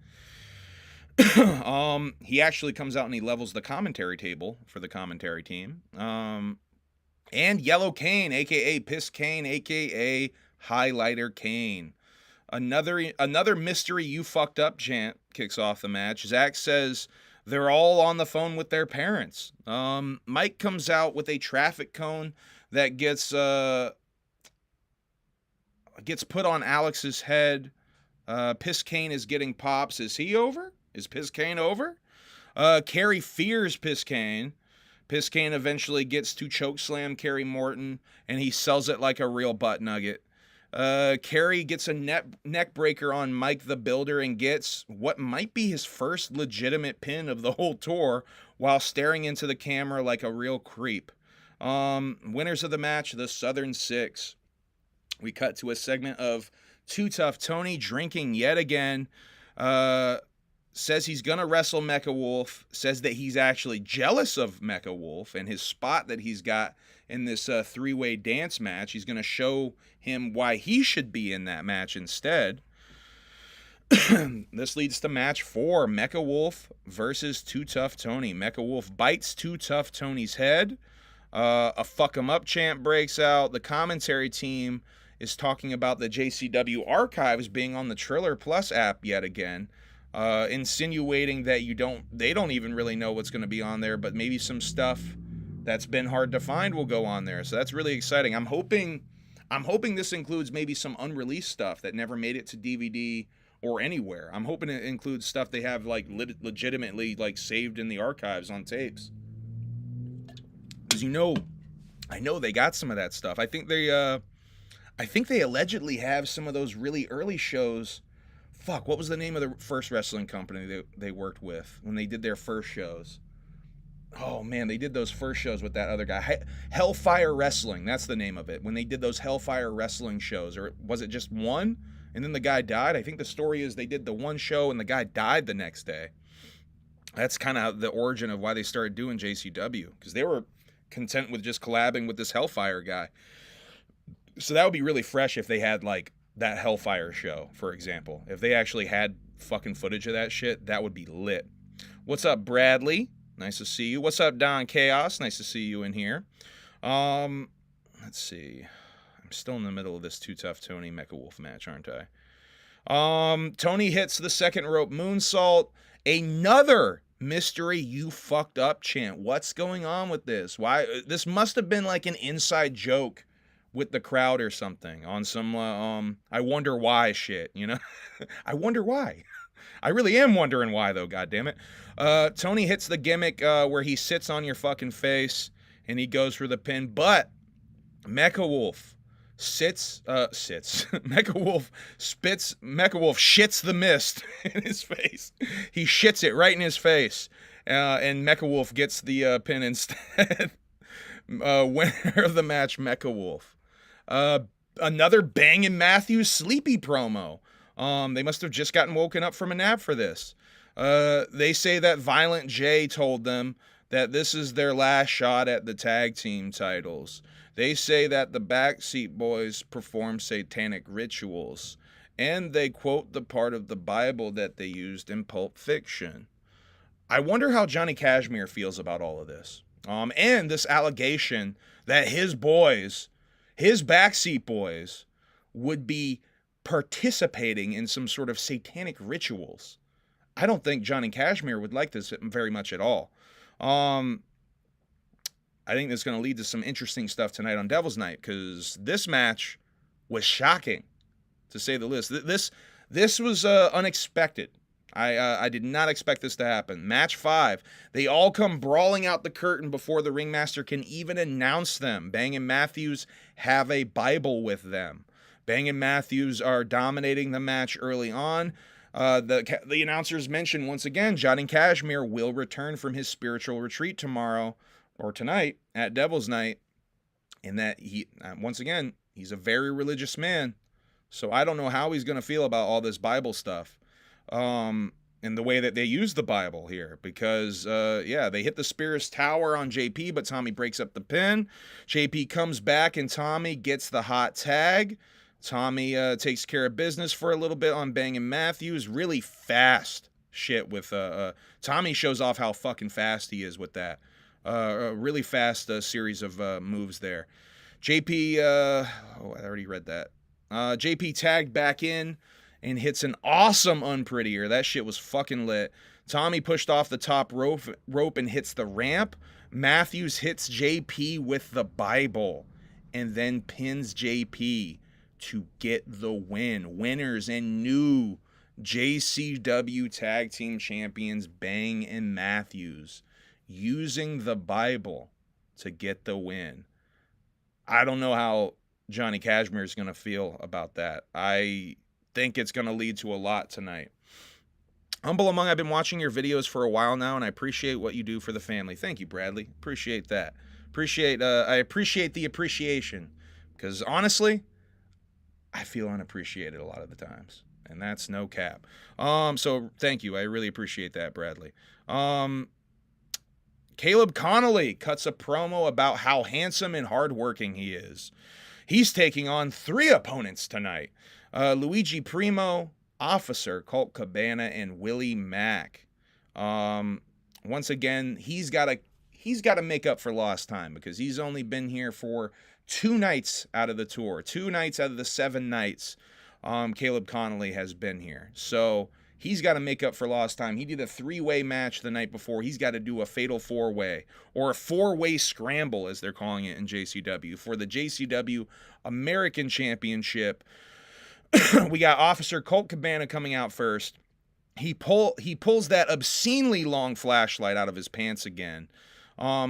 He actually comes out and he levels the commentary table for the commentary team. And Yellow Kane, a.k.a. Piss Kane, a.k.a. Highlighter Kane. Another mystery "you fucked up" chant kicks off the match. Zach says they're all on the phone with their parents. Mike comes out with a traffic cone that gets put on Alex's head. Piss Kane is getting pops. Is he over? Is Piss Kane over? Kerry fears Piss Kane. Piss Kane eventually gets to chokeslam Kerry Morton, and he sells it like a real butt nugget. Kerry gets a neck breaker on Mike the Builder and gets what might be his first legitimate pin of the whole tour while staring into the camera like a real creep. Winners of the match, the Southern Six. We cut to a segment of Too Tough Tony drinking yet again. Says he's going to wrestle Mecha Wolf. Says that he's actually jealous of Mecha Wolf and his spot that he's got in this three-way dance match. He's going to show him why he should be in that match instead. This leads to match 4, Mecha Wolf versus Too Tough Tony. Mecha Wolf bites Too Tough Tony's head. A fuck 'em up chant breaks out. The commentary team is talking about the JCW archives being on the Triller Plus app yet again, insinuating that they don't even really know what's going to be on there, but maybe some stuff that's been hard to find will go on there. So that's really exciting. I'm hoping this includes maybe some unreleased stuff that never made it to DVD or anywhere. I'm hoping it includes stuff they have like legitimately like saved in the archives on tapes. Because I know they got some of that stuff. I think they allegedly have some of those really early shows. Fuck, what was the name of the first wrestling company they worked with when they did their first shows? Oh man, they did those first shows with that other guy. Hellfire Wrestling, that's the name of it. When they did those Hellfire Wrestling shows, or was it just one? And then the guy died? I think the story is they did the one show and the guy died the next day. That's kind of the origin of why they started doing JCW, because they were content with just collabing with this Hellfire guy. So that would be really fresh if they had like that Hellfire show, for example. If they actually had fucking footage of that shit, that would be lit. What's up, Bradley? Nice to see you. What's up, Don Chaos? Nice to see you in here. Let's see. I'm still in the middle of this Too Tough Tony Mecha Wolf match, aren't I? Tony hits the second rope moonsault. Another mystery you fucked up chant. What's going on with this? Why? This must have been like an inside joke with the crowd or something on some I wonder why shit, you know? I wonder why. I really am wondering why though, goddammit. Tony hits the gimmick where he sits on your fucking face and he goes for the pin, but Mecha Wolf Mecha Wolf shits the mist in his face. He shits it right in his face. And Mecha Wolf gets the pin instead. Winner of the match, Mecha Wolf. Another Bangin' Matthews sleepy promo. They must have just gotten woken up from a nap for this. They say that Violent J told them that this is their last shot at the tag team titles. They say that the Backseat Boys perform satanic rituals, and they quote the part of the Bible that they used in Pulp Fiction. I wonder how Johnny Cashmere feels about all of this. And this allegation that his Backseat Boys, would be participating in some sort of satanic rituals. I don't think Johnny Cashmere would like this very much at all. I think that's going to lead to some interesting stuff tonight on Devil's Night, because this match was shocking, to say the least. This was unexpected. I did not expect this to happen. Match 5. They all come brawling out the curtain before the ringmaster can even announce them. Bangin' Matthews have a Bible with them. Bangin' Matthews are dominating the match early on. The announcers mention once again Johnny Cashmere will return from his spiritual retreat tomorrow or tonight at Devil's Night, and that he once again he's a very religious man. So I don't know how he's going to feel about all this Bible stuff. And the way that they use the Bible here, because they hit the Spears Tower on JP, but Tommy breaks up the pin. JP comes back and Tommy gets the hot tag. Tommy takes care of business for a little bit on Bangin' Matthews. Really fast shit with Tommy shows off how fucking fast he is with that. A really fast series of moves there. JP, I already read that. JP tagged back in and hits an awesome unprettier. That shit was fucking lit. Tommy pushed off the top rope and hits the ramp. Matthews hits JP with the Bible and then pins JP to get the win. Winners and new JCW Tag Team Champions Bangin' Matthews using the Bible to get the win. I don't know how Johnny Cashmere is going to feel about that. I think it's going to lead to a lot tonight. Humble Among, I've been watching your videos for a while now, and I appreciate what you do for the family. Thank you, Bradley. Appreciate that. I appreciate the appreciation, because honestly, I feel unappreciated a lot of the times, and that's no cap. So thank you. I really appreciate that, Bradley. Caleb Connolly cuts a promo about how handsome and hardworking he is. He's taking on 3 opponents tonight. Luigi Primo, Officer, Colt Cabana, and Willie Mack. Once again, he's got to make up for lost time, because he's only been here for 2 nights out of the tour. 2 nights out of the 7 nights Caleb Connolly has been here. So he's got to make up for lost time. He did a 3-way match the night before. He's got to do a fatal 4-way, or a 4-way scramble, as they're calling it in JCW, for the JCW American Championship. We got Officer Colt Cabana coming out first. He pulls that obscenely long flashlight out of his pants again.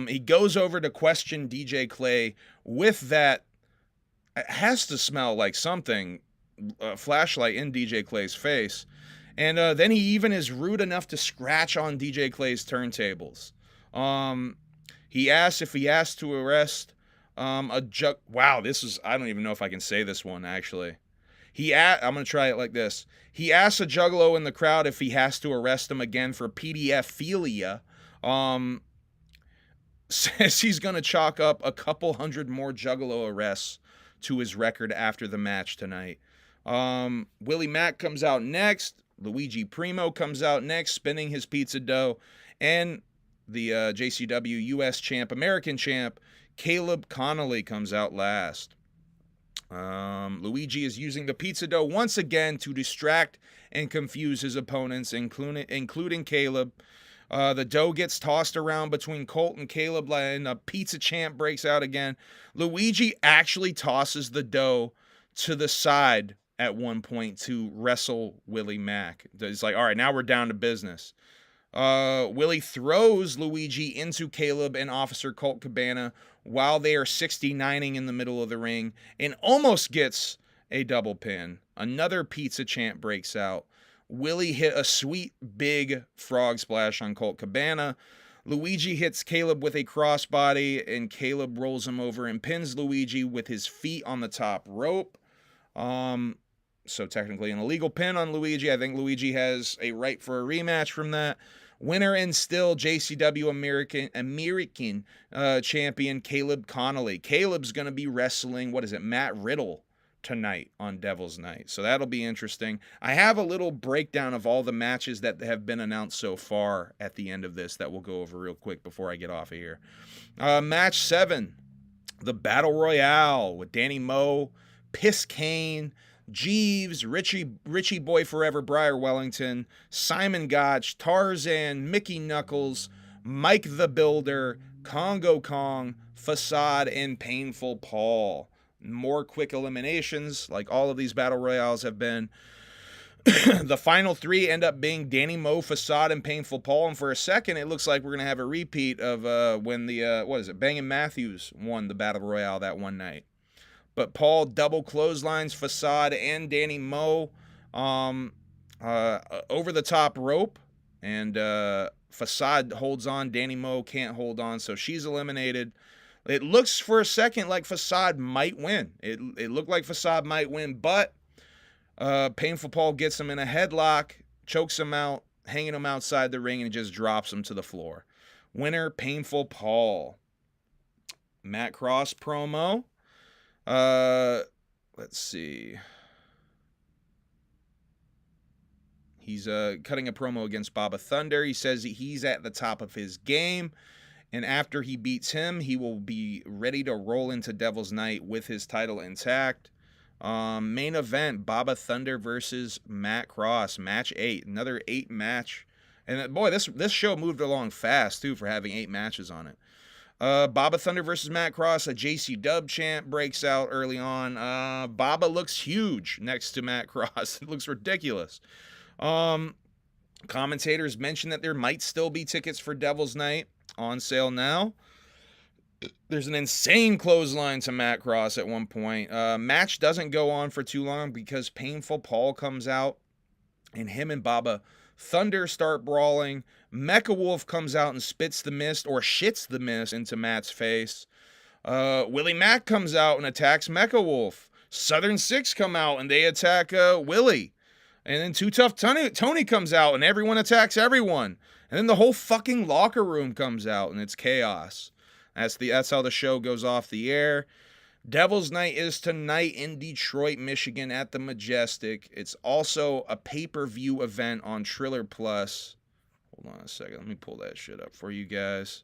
He goes over to question DJ Clay with that, it has to smell like something, flashlight in DJ Clay's face. And then he even is rude enough to scratch on DJ Clay's turntables. He asks if he has to arrest wow, this is, I don't even know if I can say this one, actually. I'm going to try it like this. He asks a Juggalo in the crowd if he has to arrest him again for PDF-philia. Says he's going to chalk up a couple hundred more Juggalo arrests to his record after the match tonight. Willie Mack comes out next. Luigi Primo comes out next, spinning his pizza dough. And the JCW US champ, American champ, Caleb Connolly comes out last. Luigi is using the pizza dough once again to distract and confuse his opponents, including Caleb. The dough gets tossed around between Colt and Caleb, and a pizza champ breaks out again. Luigi actually tosses the dough to the side at one point to wrestle Willie Mack. It's like, all right, now we're down to business. Willie throws Luigi into Caleb and Officer Colt Cabana while they are 69ing in the middle of the ring, and almost gets a double pin. Another pizza chant breaks out. Willie hit a sweet big frog splash on Colt Cabana. Luigi hits Caleb with a crossbody, and Caleb rolls him over and pins Luigi with his feet on the top rope. So technically an illegal pin on Luigi. I think Luigi has a right for a rematch from that. Winner and still JCW American champion Caleb Connolly. Caleb's going to be wrestling, Matt Riddle tonight on Devil's Night. So that'll be interesting. I have a little breakdown of all the matches that have been announced so far at the end of this that we'll go over real quick before I get off of here. Match 7, the Battle Royale with Danny Moe, Piss Kane, Jeeves, Richie Boy Forever, Briar Wellington, Simon Gotch, Tarzan, Mickey Knuckles, Mike the Builder, Congo Kong, Facade, and Painful Paul. More quick eliminations, like all of these Battle Royales have been. The final 3 end up being Danny Moe, Facade, and Painful Paul. And for a second, it looks like we're going to have a repeat of when the, Bangin' Matthews won the Battle Royale that one night. But Paul double clotheslines Facade and Danny Moe over the top rope. And Facade holds on. Danny Moe can't hold on, so she's eliminated. It looks for a second like Facade might win. It looked like Facade might win, but Painful Paul gets him in a headlock, chokes him out, hanging him outside the ring, and just drops him to the floor. Winner, Painful Paul. Matt Cross promo. Let's see. He's cutting a promo against Baba Thunder. He says he's at the top of his game, and after he beats him, he will be ready to roll into Devil's Night with his title intact. Main event, Baba Thunder versus Matt Cross, match 8. Another 8 match. And boy, this show moved along fast, too, for having 8 matches on it. Baba Thunder versus Matt Cross, a JCW chant breaks out early on. Baba looks huge next to Matt Cross. It looks ridiculous. Commentators mentioned that there might still be tickets for Devil's Night on sale now. There's an insane clothesline to Matt Cross at one point. Match doesn't go on for too long because Painful Paul comes out and him and Baba Thunder start brawling. Mecha Wolf comes out and spits the mist or shits the mist into Matt's face. Willie Mack comes out and attacks Mecha Wolf. Southern Six come out and they attack Willie. And then Too Tough Tony comes out and everyone attacks everyone. And then the whole fucking locker room comes out and it's chaos. That's how the show goes off the air. Devil's Night is tonight in Detroit, Michigan at the Majestic. It's also a pay-per-view event on Triller Plus. Hold on a second. Let me pull that shit up for you guys.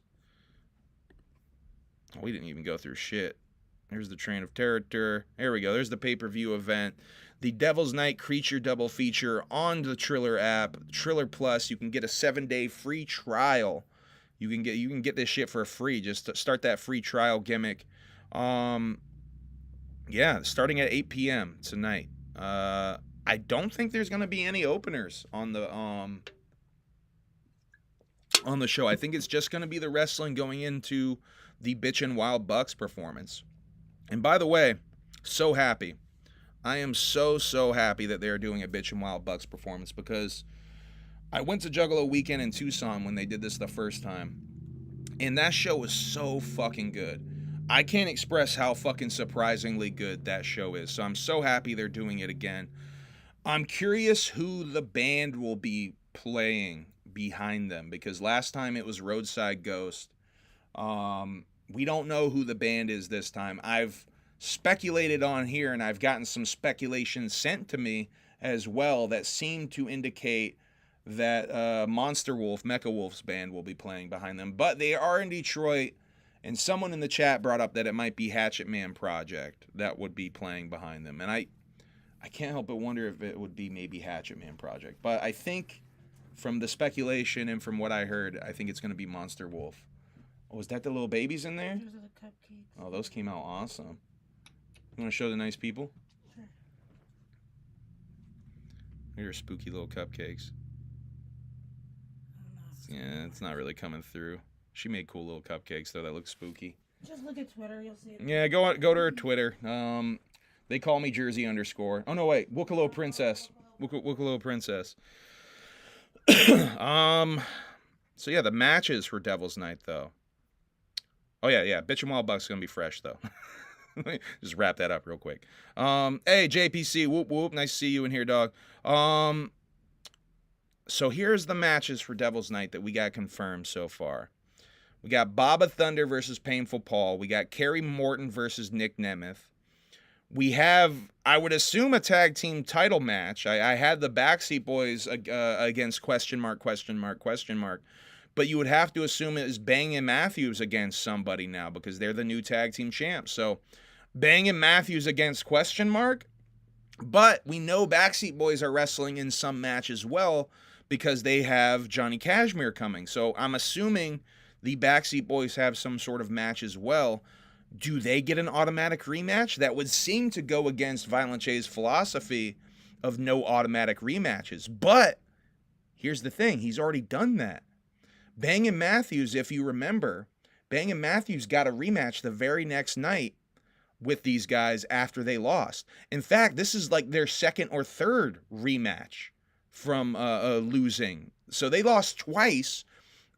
Oh, we didn't even go through shit. Here's the Train of Terror. There we go. There's the pay-per-view event. The Devil's Night Creature Double Feature on the Triller app. Triller Plus. You can get a 7-day free trial. You can get this shit for free. Just to start that free trial gimmick. Yeah, starting at 8 p.m. tonight. I don't think there's gonna be any openers on the show. I think it's just gonna be the wrestling going into the Bitchin' Wild Bucks performance. And by the way, so happy. I am so happy that they're doing a Bitchin' Wild Bucks performance because I went to Juggalo Weekend in Tucson when they did this the first time. And that show was so fucking good. I can't express how fucking surprisingly good that show is. So I'm so happy they're doing it again. I'm curious who the band will be playing behind them because last time it was Roadside Ghost. We don't know who the band is this time. I've speculated on here and I've gotten some speculation sent to me as well that seem to indicate that Monster Wolf, Mecha Wolf's band will be playing behind them. But they are in Detroit. And someone in the chat brought up that it might be Hatchet Man Project that would be playing behind them. And I can't help but wonder if it would be maybe Hatchet Man Project. But I think from the speculation and from what I heard, I think it's going to be Monster Wolf. Oh, is that the little babies in there? Those are the cupcakes. Oh, those came out awesome. You want to show the nice people? Sure. Here are spooky little cupcakes. Yeah, it's not really coming through. She made cool little cupcakes, though, that look spooky. Just look at Twitter, you'll see it. Yeah, go to her Twitter. They call me Jersey _. Oh, no, wait. Wookalo Princess. Wookalo Princess. So, yeah, the matches for Devil's Night, though. Oh, yeah. Bitchin' Wild Bucks going to be fresh, though. Just wrap that up real quick. Hey, JPC. Whoop, whoop. Nice to see you in here, dog. So, here's the matches for Devil's Night that we got confirmed so far. We got Baba Thunder versus Painful Paul. We got Kerry Morton versus Nick Nemeth. We have, I would assume, a tag team title match. I had the Backseat Boys against question mark. But you would have to assume it is Bang and Matthews against somebody now because they're the new tag team champs. So Bang and Matthews against question mark. But we know Backseat Boys are wrestling in some match as well because they have Johnny Cashmere coming. So I'm assuming the Backseat Boys have some sort of match as well. Do they get an automatic rematch? That would seem to go against Violent J's philosophy of no automatic rematches. But here's the thing. He's already done that. Bang and Matthews, if you remember, Bang and Matthews got a rematch the very next night with these guys after they lost. In fact, this is like their second or third rematch from losing. So they lost twice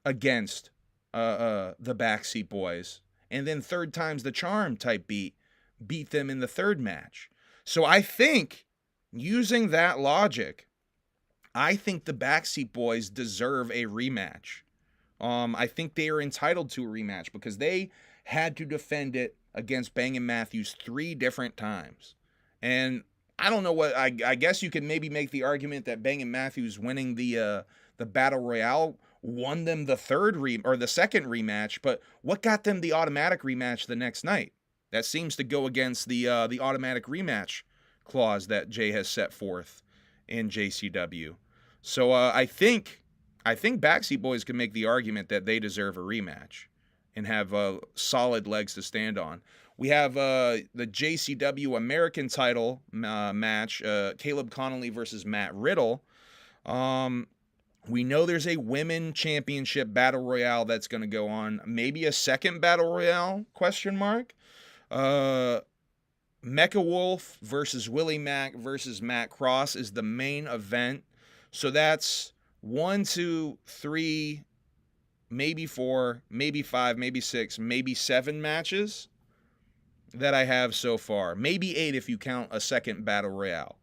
against the Backseat Boys, and then third time's the charm type beat them in the third match. So I think, using that logic, I think the Backseat Boys deserve a rematch. I think they are entitled to a rematch because they had to defend it against Bang and Matthews 3 different times. And I don't know what, I guess you could maybe make the argument that Bang and Matthews winning the Battle Royale won them the second rematch, but what got them the automatic rematch the next night? That seems to go against the automatic rematch clause that Jay has set forth in JCW. So I think Backseat Boys can make the argument that they deserve a rematch and have solid legs to stand on. We have the JCW American title match, Caleb Connolly versus Matt Riddle. We know there's a women championship battle royale that's going to go on. Maybe a second battle royale, question mark. Mecha Wolf versus Willie Mack versus Matt Cross is the main event. So that's 1, 2, 3, maybe 4, maybe 5, maybe 6, maybe 7 matches that I have so far. Maybe 8 if you count a second battle royale.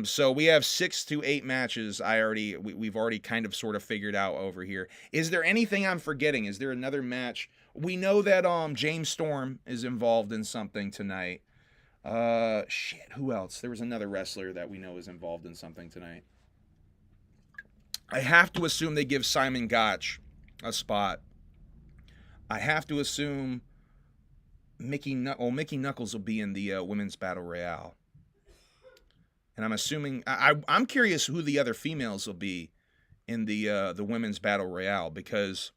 So we have 6 to 8 matches. We've already kind of sort of figured out over here. Is there anything I'm forgetting? Is there another match? We know that James Storm is involved in something tonight. Shit, who else? There was another wrestler that we know is involved in something tonight. I have to assume they give Simon Gotch a spot. I have to assume Mickey Knuckles will be in the women's battle royale. And I'm assuming I'm curious who the other females will be in the women's battle royale, because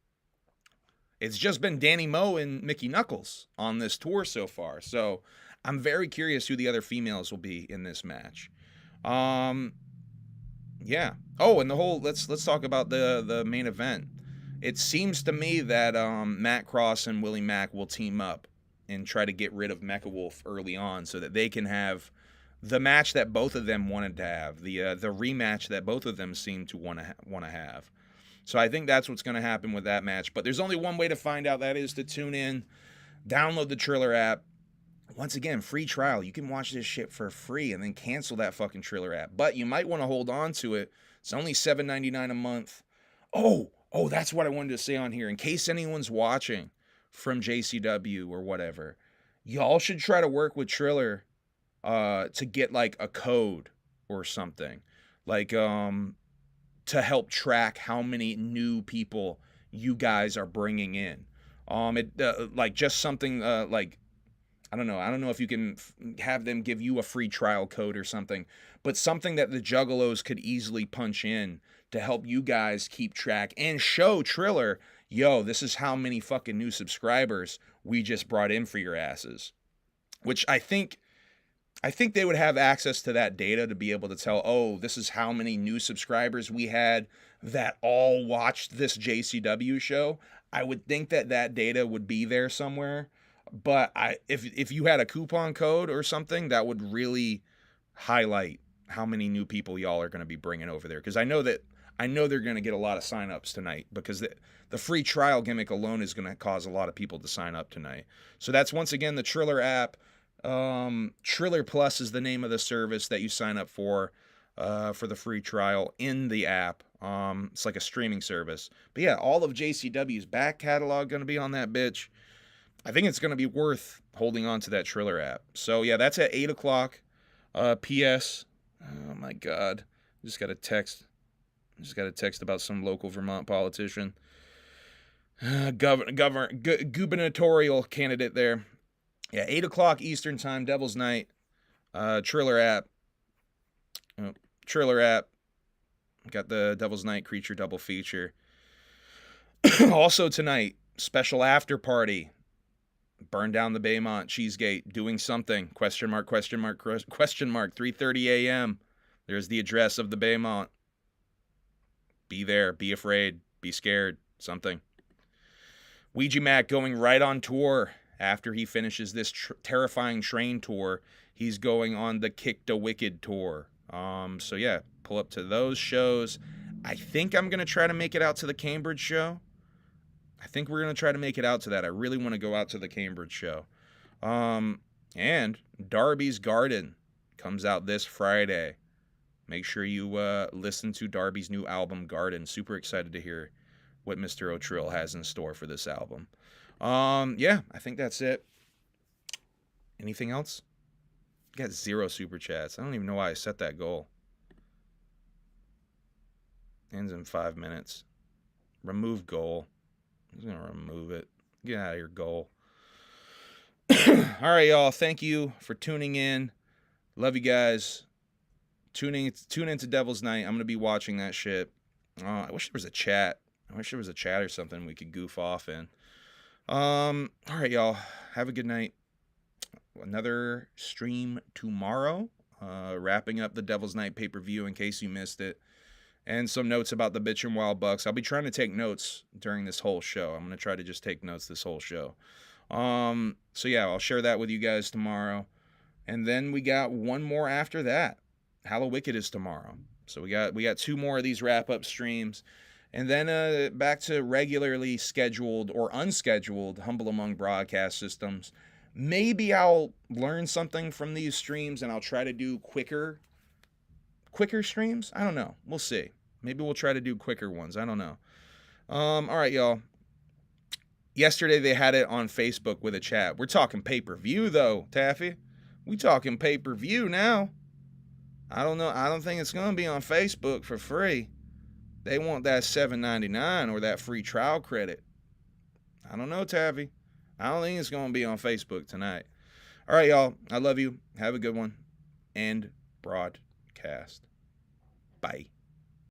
it's just been Danny Moe and Mickey Knuckles on this tour so far. So I'm very curious who the other females will be in this match. Yeah. Oh, and the whole let's talk about the main event. It seems to me that Matt Cross and Willie Mack will team up and try to get rid of Mecha Wolf early on so that they can have the match that both of them wanted to have, the rematch that both of them seem to want to have. So I think that's what's going to happen with that match. But there's only one way to find out. That is to tune in, download the Triller app. Once again, free trial. You can watch this shit for free and then cancel that fucking Triller app. But you might want to hold on to it. It's only $7.99 a month. Oh, that's what I wanted to say on here. In case anyone's watching from JCW or whatever, y'all should try to work with Triller to get like a code or something, like to help track how many new people you guys are bringing in. Like just something like, I don't know if you can have them give you a free trial code or something, but something that the Juggalos could easily punch in to help you guys keep track and show Triller, yo, this is how many fucking new subscribers we just brought in for your asses. Which I think they would have access to that data to be able to tell, oh, this is how many new subscribers we had that all watched this JCW show. I would think that data would be there somewhere. But if you had a coupon code or something, that would really highlight how many new people y'all are going to be bringing over there. Because I know they're going to get a lot of signups tonight, because the free trial gimmick alone is going to cause a lot of people to sign up tonight. So that's once again the Triller app. Triller Plus is the name of the service that you sign up for the free trial in the app. It's like a streaming service. But yeah, all of JCW's back catalog going to be on that bitch. I think it's going to be worth holding on to that Triller app. So yeah, that's at 8 o'clock. PS. Oh my God. Just got a text about some local Vermont politician. Gubernatorial candidate there. Yeah, 8 o'clock Eastern Time, Devil's Night. Triller app. Oh, Triller app. Got the Devil's Night Creature double feature. Also tonight, special after party. Burn down the Baymont Cheesegate, doing something, question mark, 3:30 a.m. There's the address of the Baymont. Be there, be afraid, be scared, something. Ouija Mac going right on tour after he finishes this terrifying train tour. He's going on the Kick the Wicked tour. So yeah, pull up to those shows. I think I'm going to try to make it out to the Cambridge show. I think we're going to try to make it out to that. I really want to go out to the Cambridge show. And Darby's Garden comes out this Friday. Make sure you listen to Darby's new album, Garden. Super excited to hear what Mr. O'Trill has in store for this album. Yeah, I think that's it. Anything else? Got 0 super chats. I don't even know why I set that goal. Ends in 5 minutes. Remove goal. I'm just going to remove it. Get out of your goal. All right, y'all. Thank you for tuning in. Love you guys. Tune into Devil's Night. I'm going to be watching that shit. I wish there was a chat. I wish there was a chat or something we could goof off in. All right, y'all. Have a good night. Another stream tomorrow. Wrapping up the Devil's Night pay-per-view in case you missed it. and some notes about the Bitchin' Wild Bucks. I'll be trying to take notes during this whole show. I'm going to try to just take notes this whole show. So yeah, I'll share that with you guys tomorrow. And then we got one more after that. Hallowicked is tomorrow. So we got 2 more of these wrap-up streams. And then back to regularly scheduled or unscheduled Humble Among broadcast systems. Maybe I'll learn something from these streams and I'll try to do quicker streams. I don't know. We'll see. Maybe we'll try to do quicker ones. I don't know. All right, y'all. Yesterday they had it on Facebook with a chat. We're talking pay-per-view though, Taffy. We talking pay-per-view now. I don't know. I don't think it's going to be on Facebook for free. They want that $7.99 or that free trial credit. I don't know, Taffy. I don't think it's going to be on Facebook tonight. All right, y'all. I love you. Have a good one. End broadcast. Bye.